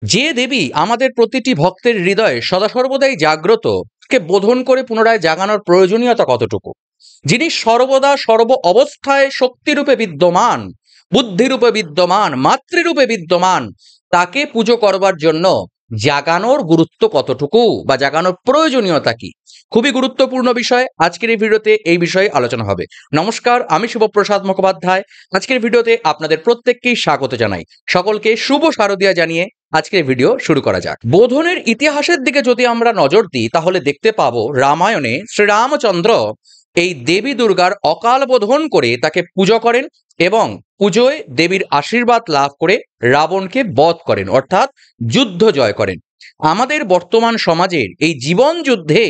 যে দেবী আমাদের প্রতিটি ভক্তের হৃদয়ে সদা সর্বদাই জাগ্রত, কে বোধন করে পুনরায় জাগানোর প্রয়োজনীয়তা কতটুকু? যিনি সর্বদা সর্ব অবস্থায় শক্তিরূপে বিদ্যমান, বুদ্ধিরূপে বিদ্যমান, মাতৃরূপে বিদ্যমান, তাকে পুজো করবার জন্য জাগানোর গুরুত্ব কতটুকু বা জাগানোর প্রয়োজনীয়তা কি? খুবই গুরুত্বপূর্ণ বিষয়। আজকের এই ভিডিওতে এই বিষয়ে আলোচনা হবে। নমস্কার, আমি শুভপ্রসাদ মুখোপাধ্যায়। আজকের ভিডিওতে আপনাদের প্রত্যেককেই স্বাগত জানাই। সকলকে শুভ শারদিয়া জানিয়ে আজকের ভিডিও শুরু করা যাক। বোধনের ইতিহাসের দিকে যদি আমরা নজর দিই, তাহলে দেখতে পাবো রামায়ণে শ্রীরামচন্দ্র এই দেবী দুর্গার অকাল বোধন করে তাকে পুজো করেন এবং পুজোয় দেবীর আশীর্বাদ লাভ করে রাবণকে বধ করেন, অর্থাৎ যুদ্ধ জয় করেন। আমাদের বর্তমান সমাজের এই জীবন যুদ্ধে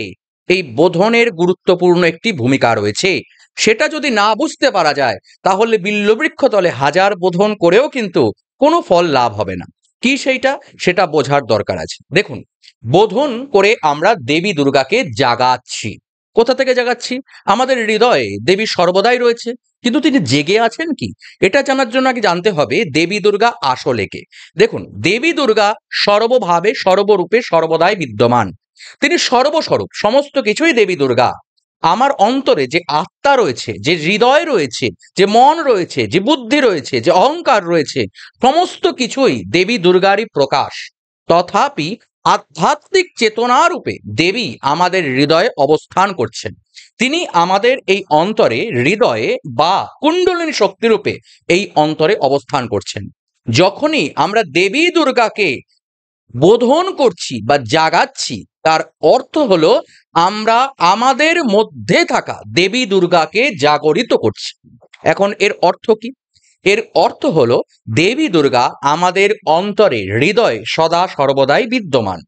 এই বোধনের গুরুত্বপূর্ণ একটি ভূমিকা রয়েছে। সেটা যদি না বুঝতে পারা যায়, তাহলে বিল্লবৃক্ষ তলে হাজার বোধন করেও কিন্তু কোনো ফল লাভ হবে না। কি সেটা বোঝার দরকার আছে। দেখুন, বোধন করে আমরা দেবী দুর্গাকে জাগাচ্ছি। কোথা থেকে জাগাচ্ছি? আমাদের হৃদয়ে দেবী সর্বদাই রয়েছে, কিন্তু তিনি জেগে আছেন কি, এটা জানার জন্য আগে জানতে হবে দেবী দুর্গা আসলে কে। দেখুন, দেবী দুর্গা সর্বভাবে সর্বরূপে সর্বদাই বিদ্যমান। তিনি সর্বস্বরূপ, সমস্ত কিছুই দেবী দুর্গা। আমার অন্তরে যে আত্মা রয়েছে, যে হৃদয় রয়েছে, যে মন রয়েছে, যে বুদ্ধি রয়েছে, যে অহংকার রয়েছে, সমস্ত কিছুই দেবী দুর্গারই প্রকাশ। তথাপি আধ্যাত্মিক চেতনারূপে দেবী আমাদের হৃদয়ে অবস্থান করছেন। তিনি আমাদের এই অন্তরে, হৃদয়ে বা কুণ্ডলিনী শক্তিরূপে এই অন্তরে অবস্থান করছেন। যখনই আমরা দেবী দুর্গাকে বোধন করছি বা জাগাচ্ছি, তার অর্থ হলো আমরা আমাদের মধ্যে থাকা দেবী দুর্গাকে জাগরিত করছি। এখন এর অর্থ কি? এর অর্থ হলো দেবী দুর্গা আমাদের অন্তরে, হৃদয়ে সদা সর্বদাই বিদ্যমান,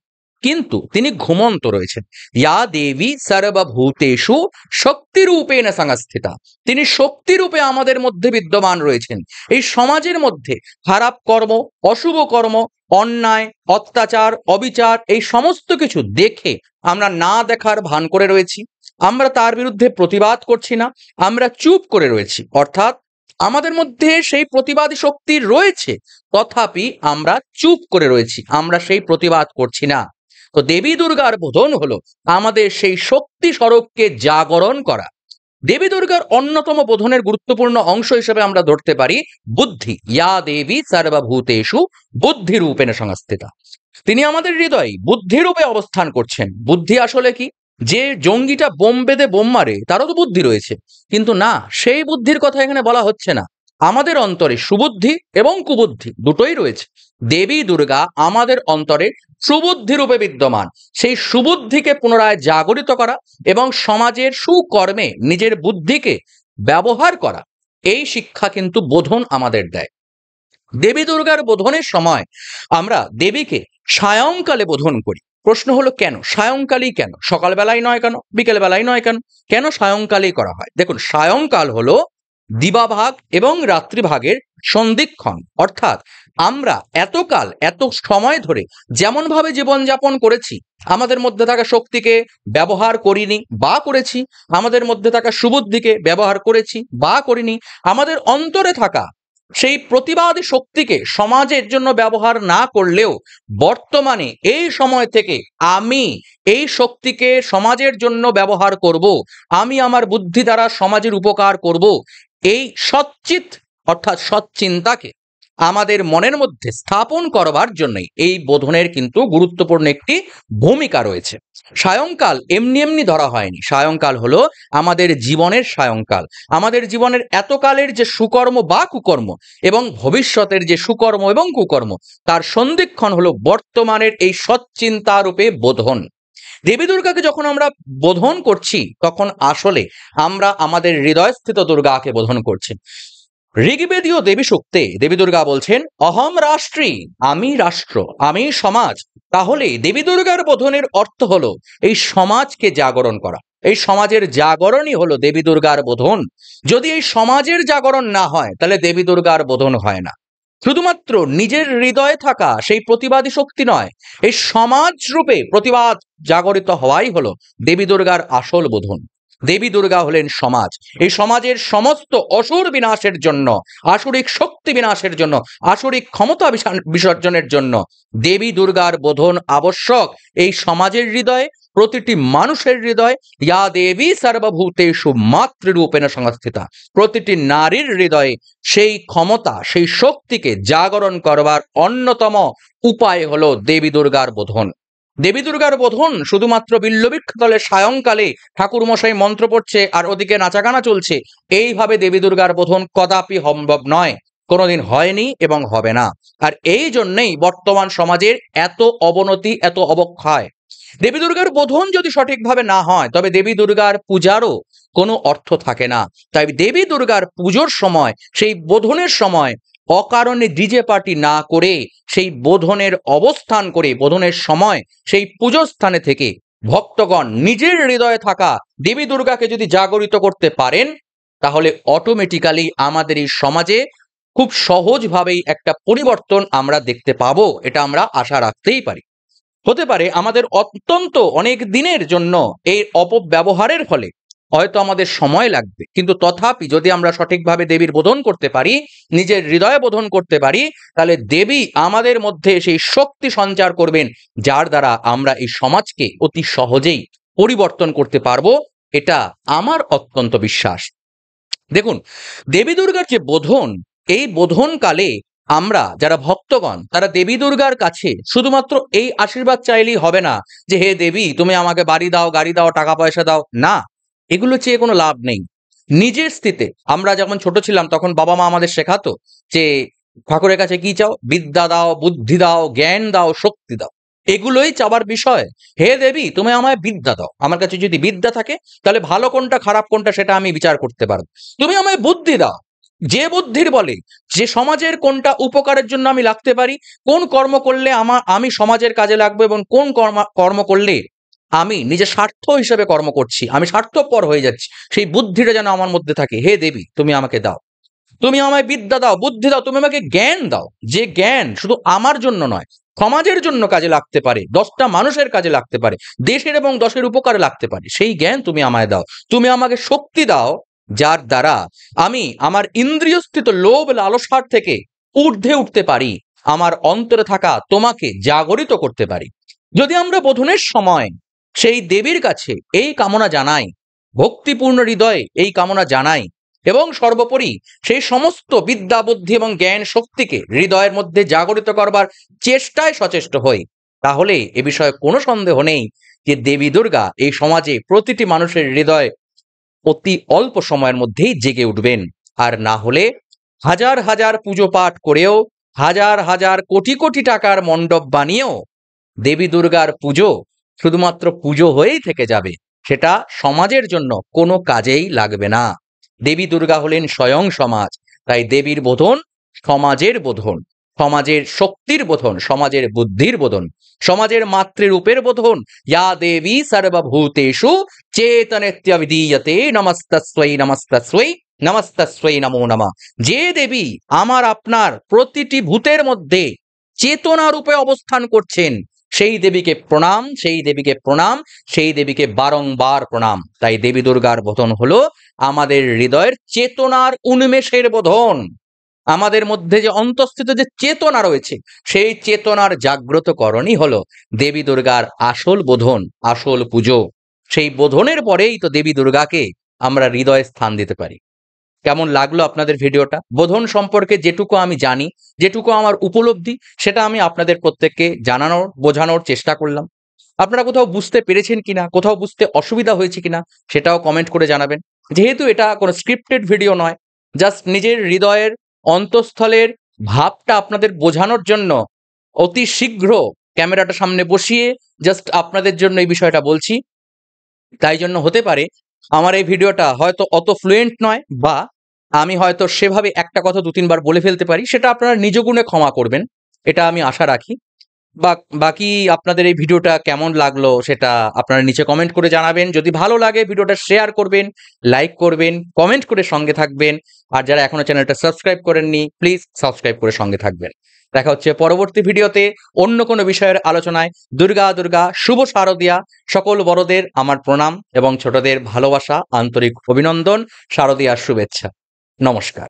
কিন্তু তিনি ঘুমন্ত রয়েছেন। ইয়া দেবী সর্বভূতেষু শক্তিরূপেণ সংস্থিতা। তিনি শক্তিরূপে আমাদের মধ্যে বিদ্যমান রয়েছেন। এই সমাজের মধ্যে খারাপ কর্ম, অশুভ কর্ম, অন্যায়, অত্যাচার, অবিচার, এই সমস্ত কিছু দেখে আমরা না দেখার ভান করে রয়েছি। আমরা তার বিরুদ্ধে প্রতিবাদ করছি না, আমরা চুপ করে রয়েছি। অর্থাৎ আমাদের মধ্যে সেই প্রতিবাদী শক্তি রয়েছে, তথাপি আমরা চুপ করে রয়েছি, আমরা সেই প্রতিবাদ করছি না। তো দেবী দুর্গার বোধন হলো আমাদের সেই শক্তি স্বরূপকে জাগরণ করা। দেবী দুর্গার অন্যতম বোধনের গুরুত্বপূর্ণ অংশ হিসেবে আমরা ধরতে পারি বুদ্ধি। ইয়া দেবী সর্বভূতেষু বুদ্ধিরূপেণ সংস্থিতা। তিনি আমাদের হৃদয়ে বুদ্ধিরূপে অবস্থান করছেন। বুদ্ধি আসলে কি? যে জঙ্গিটা বোম বেঁধে বোম মারে, তারও তো বুদ্ধি রয়েছে, কিন্তু না, সেই বুদ্ধির কথা এখানে বলা হচ্ছে না। আমাদের অন্তরে সুবুদ্ধি এবং কুবুদ্ধি দুটোই রয়েছে। দেবী দুর্গা আমাদের অন্তরে সুবুদ্ধি রূপে বিদ্যমান। সেই সুবুদ্ধিকে পুনরায় জাগরিত করা এবং সমাজের সুকর্মে নিজের বুদ্ধিকে ব্যবহার করা, এই শিক্ষা কিন্তু বোধন আমাদের দেয়। দেবী দুর্গার বোধনের সময় আমরা দেবীকে সায়ংকালে বোধন করি। প্রশ্ন হলো কেন সায়ংকালেই? কেন সকালবেলায় নয়? কেন বিকেলবেলায় নয়? কেন কেন সায়ংকালেই করা হয়? দেখুন, সায়ংকাল হলো দিবাভাগ এবং রাত্রিভাগের সন্ধিক্ষণ। অর্থাৎ আমরা এতকাল, এত সময় ধরে যেমনভাবে জীবনযাপন করেছি, আমাদের মধ্যে থাকা শক্তিকে ব্যবহার করিনি বা করেছি, আমাদের মধ্যে থাকা সুবুদ্ধিকে ব্যবহার করেছি বা করিনি, আমাদের অন্তরে থাকা সেই প্রতিবাদী শক্তিকে সমাজের জন্য ব্যবহার না করলেও বর্তমানে এই সময় থেকে আমি এই শক্তিকে সমাজের জন্য ব্যবহার করব, আমি আমার বুদ্ধি দ্বারা সমাজের উপকার করব, এই সচ্চিত অর্থাৎ সচ্চিন্তাকে আমাদের মনের মধ্যে স্থাপন করবার জন্যই এই বোধনের কিন্তু গুরুত্বপূর্ণ একটি ভূমিকা রয়েছে। সায়ংকাল এমনি এমনি ধরা হয়নি। সায়ংকাল হলো আমাদের জীবনের সায়ংকাল। আমাদের জীবনের এতকালের যে সুকর্ম বা কুকর্ম এবং ভবিষ্যতের যে সুকর্ম এবং কুকর্ম, তার সন্ধিক্ষণ হলো বর্তমানের এই সচ্চিন্তা রূপে বোধন। দেবী দুর্গাকে যখন আমরা বোধন করছি, তখন আসলে আমরা আমাদের হৃদয়স্থিত দুর্গাকে বোধন করছি। ঋগ্বেদীয় দেবী সূক্তে দেবী দুর্গা বলছেন, অহম রাষ্ট্রী, আমি রাষ্ট্র, আমি সমাজ। তাহলে দেবী দুর্গার বোধনের অর্থ হলো এই সমাজকে জাগরণ করা। এই সমাজের জাগরণই হলো দেবী দুর্গার বোধন। যদি এই সমাজের জাগরণ না হয়, তাহলে দেবী দুর্গার বোধন হয় না। শুধুমাত্র নিজের হৃদয়ে থাকা সেই প্রতিবাদী শক্তি নয়, এই সমাজ রূপে প্রতিবাদ জাগরিত হওয়াই হলো দেবী দুর্গার আসল বোধন। দেবী দুর্গা হলেন সমাজ। এই সমাজের সমস্ত অসুর বিনাশের জন্য, আসুরিক শক্তি বিনাশের জন্য, আসুরিক ক্ষমতা বিসর্জনের জন্য দেবী দুর্গার বোধন আবশ্যক। এই সমাজের হৃদয়ে, প্রতিটি মানুষের হৃদয়, ইয়া দেবী সর্বভূতেষু মাতৃরূপেণ সংস্থিতা, প্রতিটি নারীর হৃদয়ে সেই ক্ষমতা, সেই শক্তিকে জাগরণ করবার অন্যতম উপায় হলো দেবী দুর্গার বোধন। দেবী দুর্গার বোধন শুধুমাত্র বিল্লবৃক্ষতলে সায়ংকালে ঠাকুর মশাই মন্ত্র পড়ছে আর ওদিকে নাচাগানা চলছে, এইভাবে দেবী দুর্গার বোধন কদাপি সম্ভব নয়, কোনোদিন হয়নি এবং হবে না। আর এই জন্যেই বর্তমান সমাজের এত অবনতি, এত অবক্ষয়। দেবী দুর্গার বোধন যদি সঠিকভাবে না হয়, তবে দেবী দুর্গার পূজারও কোনো অর্থ থাকে না। তাই দেবী দুর্গার পুজোর সময়, সেই বোধনের সময় অকারণে ডিজে পার্টি না করে, সেই বোধনের অবস্থান করে, বোধনের সময় সেই পুজো স্থানে থেকে ভক্তগণ নিজের হৃদয়ে থাকা দেবী দুর্গাকে যদি জাগরিত করতে পারেন, তাহলে অটোমেটিক্যালি আমাদের এই সমাজে খুব সহজভাবেই একটা পরিবর্তন আমরা দেখতে পাবো। এটা আমরা আশা রাখতেই পারি। হতে পারে আমাদের অত্যন্ত অনেক দিনের জন্য এই অপব্যবহারের ফলে হয়তো আমাদের সময় লাগবে, কিন্তু তথাপি যদি আমরা সঠিকভাবে দেবীর বোধন করতে পারি, নিজের হৃদয়ে বোধন করতে পারি, তাহলে দেবী আমাদের মধ্যে সেই শক্তি সঞ্চার করবেন, যার দ্বারা আমরা এই সমাজকে অতি সহজেই পরিবর্তন করতে পারবো। এটা আমার অত্যন্ত বিশ্বাস। দেখুন, দেবী দুর্গার যে বোধন, এই বোধনকালে আমরা যারা ভক্তগণ, তারা দেবী দুর্গার কাছে শুধুমাত্র এই আশীর্বাদ চাইলেই হবে না যে হে দেবী তুমি আমাকে বাড়ি দাও, গাড়ি দাও, টাকা পয়সা দাও। না, এগুলো চেয়ে কোনো লাভ নেই। নিজের স্থিতে আমরা যখন ছোট ছিলাম তখন বাবা মা আমাদের শেখাতো যে ঠাকুরের কাছে কি চাও? বিদ্যা দাও, বুদ্ধি দাও, জ্ঞান দাও, শক্তি দাও, এগুলোই চাওয়ার বিষয়। হে দেবী তুমি আমায় বিদ্যা দাও, আমার কাছে যদি বিদ্যা থাকে তাহলে ভালো কোনটা খারাপ কোনটা সেটা আমি বিচার করতে পারবো। তুমি আমায় বুদ্ধি দাও, যে বুদ্ধির বলে যে সমাজের কোনটা উপকারের জন্য আমি লাগতে পারি, কোন কর্ম করলে আমি সমাজের কাজে লাগবে, এবং কোন কর্ম করলে আমি নিজের স্বার্থ হিসেবে কর্ম করছি, আমি স্বার্থপর হয়ে যাচ্ছি, সেই বুদ্ধিটা যেন আমার মধ্যে থাকে। হে দেবী তুমি আমাকে দাও, তুমি আমায় বিদ্যা দাও, বুদ্ধি দাও, তুমি আমাকে জ্ঞান দাও, যে জ্ঞান শুধু আমার জন্য নয়, সমাজের জন্য কাজে লাগতে পারে, 10টা মানুষের কাজে লাগতে পারে, দেশের এবং দশের উপকারে লাগতে পারে, সেই জ্ঞান তুমি আমায় দাও। তুমি আমাকে শক্তি দাও, যার দ্বারা আমি আমার ইন্দ্রিয়স্থিত লোভ লালসার থেকে ঊর্ধ্বে উঠতে পারি, আমার অন্তরে থাকা তোমাকে জাগরিত করতে পারি। যদি আমরা বোধনের সময় সেই দেবীর কাছে এই কামনা জানাই, ভক্তিপূর্ণ হৃদয়ে এই কামনা জানাই, এবং সর্বোপরি সেই সমস্ত বিদ্যা, বুদ্ধি এবং জ্ঞান শক্তিকে হৃদয়ের মধ্যে জাগরিত করবার চেষ্টায় সচেষ্ট হই, তাহলে এ বিষয়ে কোনো সন্দেহ নেই যে দেবী দুর্গা এই সমাজে প্রতিটি মানুষের হৃদয় অতি অল্প সময়ের মধ্যেই জেগে উঠবেন। আর না হলে হাজার হাজার পুজো পাঠ করেও, হাজার হাজার কোটি কোটি টাকার মণ্ডপ বানিয়েও দেবী দুর্গার পুজো শুধুমাত্র পুজো হয়েই থেকে যাবে, সেটা সমাজের জন্য কোনো কাজেই লাগবে না। দেবী দুর্গা হলেন স্বয়ং সমাজ। তাই দেবীর বোধন সমাজের বোধন, সমাজের শক্তির বোধন, সমাজের বুদ্ধির বোধন, সমাজের মাতৃরূপের বোধন। ইয়া দেবী সর্বভূতেষু চেতনেত্যবিধীয়তে নমস্তস্मै নমস্তস্मै নমস্তস্मै নমো নমঃ। যে দেবী আমার আপনার প্রতিটি ভূতের মধ্যে চেতনা রূপে অবস্থান করছেন, সেই দেবীকে প্রণাম, সেই দেবীকে প্রণাম, সেই দেবীকে বারংবার প্রণাম। তাই দেবী দুর্গার বোধন হলো আমাদের হৃদয়ের চেতনার উন্মেষের বোধন। আমাদের মধ্যে যে অন্তঃস্থিত যে চেতনা রয়েছে, সেই চেতনার জাগ্রতকরণই হলো দেবী দুর্গার আসল বোধন, আসল পুজো। সেই বোধনের পরেই তো দেবী দুর্গাকে আমরা হৃদয়ে স্থান দিতে পারি। কেমন লাগলো আপনাদের ভিডিওটা? বোধন সম্পর্কে যেটুকু আমি জানি, যেটুকু আমার উপলব্ধি, সেটা আমি আপনাদের প্রত্যেককে জানানোর, বোঝানোর চেষ্টা করলাম। আপনারা কোথাও বুঝতে পেরেছেন কিনা, কোথাও বুঝতে অসুবিধা হয়েছে কিনা, সেটাও কমেন্ট করে জানাবেন। যেহেতু এটা কোনো স্ক্রিপ্টেড ভিডিও নয়, জাস্ট নিজের হৃদয়ের অন্তঃস্থলের ভাবটা আপনাদের বোঝানোর জন্য অতি শীঘ্র ক্যামেরাটা সামনে বসিয়ে জাস্ট আপনাদের জন্য এই বিষয়টা বলছি। তাই জন্য হতে পারে আমার এই ভিডিওটা হয়তো অত ফ্লুয়েন্ট নয়, বা আমি হয়তো সেভাবে একটা কথা 2-3 বার বলে ফেলতে পারি, সেটা আপনারা নিজ গুণে ক্ষমা করবেন, এটা আমি আশা রাখি। বাকি আপনাদের এই ভিডিওটা কেমন লাগলো সেটা আপনারা নিচে কমেন্ট করে জানাবেন। যদি ভালো লাগে ভিডিওটা শেয়ার করবেন, লাইক করবেন, কমেন্ট করে সঙ্গে থাকবেন। আর যারা এখনো চ্যানেলটা সাবস্ক্রাইব করেননি, প্লিজ সাবস্ক্রাইব করে সঙ্গে থাকবেন। দেখা হচ্ছে পরবর্তী ভিডিওতে অন্য কোনো বিষয়ের আলোচনায়। দুর্গা দুর্গা শুভ শারদিয়া। সকল বড়দের আমার প্রণাম এবং ছোটদের ভালোবাসা, আন্তরিক অভিনন্দন, শারদিয়ার শুভেচ্ছা। নমস্কার।